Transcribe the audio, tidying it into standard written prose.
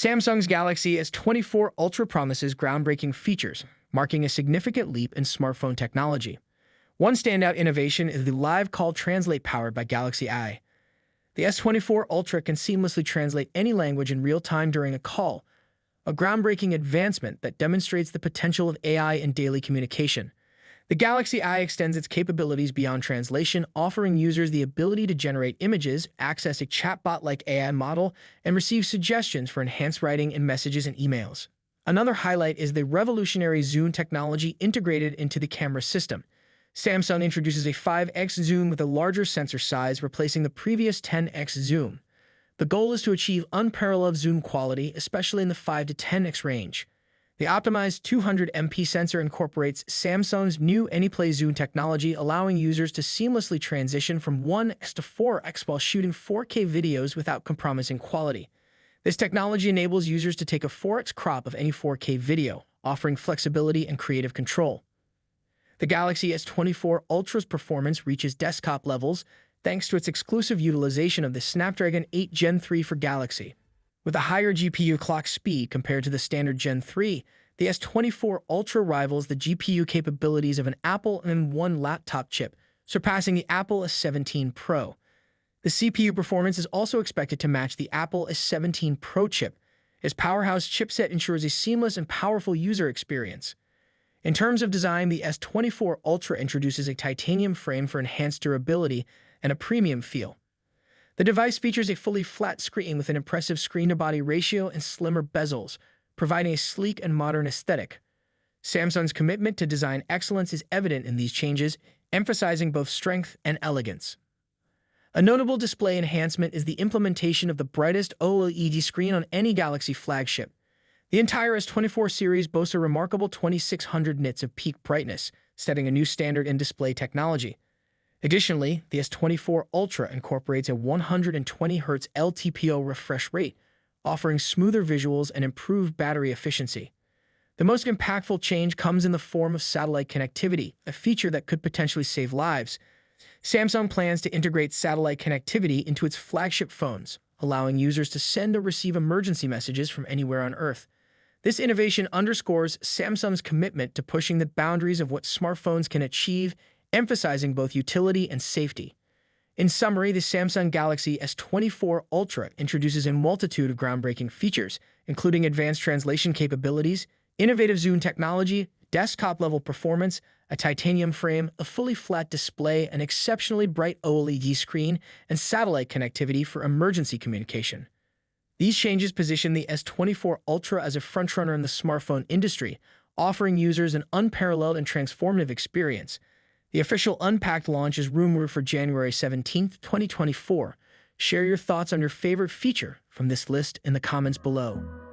Samsung's Galaxy S24 Ultra promises groundbreaking features, marking a significant leap in smartphone technology. One standout innovation is the live call translate powered by Galaxy I. The S24 Ultra can seamlessly translate any language in real time during a call, a groundbreaking advancement that demonstrates the potential of AI in daily communication. The Galaxy I extends its capabilities beyond translation, offering users the ability to generate images, access a chatbot-like AI model, and receive suggestions for enhanced writing in messages and emails. Another highlight is the revolutionary zoom technology integrated into the camera system. Samsung introduces a 5x zoom with a larger sensor size, replacing the previous 10x zoom. The goal is to achieve unparalleled zoom quality, especially in the 5 to 10x range. The optimized 200MP sensor incorporates Samsung's new AnyPlay zoom technology, allowing users to seamlessly transition from 1x to 4x while shooting 4K videos without compromising quality. This technology enables users to take a 4x crop of any 4K video, offering flexibility and creative control. The Galaxy S24 Ultra's performance reaches desktop levels thanks to its exclusive utilization of the Snapdragon 8 Gen 3 for Galaxy. With a higher GPU clock speed compared to the standard Gen 3, the S24 Ultra rivals the GPU capabilities of an Apple M1 laptop chip, surpassing the Apple S17 Pro. The CPU performance is also expected to match the Apple S17 Pro chip. Its powerhouse chipset ensures a seamless and powerful user experience. In terms of design, the S24 Ultra introduces a titanium frame for enhanced durability and a premium feel. The device features a fully flat screen with an impressive screen-to-body ratio and slimmer bezels, providing a sleek and modern aesthetic. Samsung's commitment to design excellence is evident in these changes, emphasizing both strength and elegance. A notable display enhancement is the implementation of the brightest OLED screen on any Galaxy flagship. The entire S24 series boasts a remarkable 2600 nits of peak brightness, setting a new standard in display technology. Additionally, the S24 Ultra incorporates a 120Hz LTPO refresh rate, offering smoother visuals and improved battery efficiency. The most impactful change comes in the form of satellite connectivity, a feature that could potentially save lives. Samsung plans to integrate satellite connectivity into its flagship phones, allowing users to send or receive emergency messages from anywhere on Earth. This innovation underscores Samsung's commitment to pushing the boundaries of what smartphones can achieve, emphasizing both utility and safety. In summary, the Samsung Galaxy S24 Ultra introduces a multitude of groundbreaking features, including advanced translation capabilities, innovative zoom technology, desktop-level performance, a titanium frame, a fully flat display, an exceptionally bright OLED screen, and satellite connectivity for emergency communication. These changes position the S24 Ultra as a frontrunner in the smartphone industry, offering users an unparalleled and transformative experience. The official Unpacked launch is rumored for January 17, 2024. Share your thoughts on your favorite feature from this list in the comments below.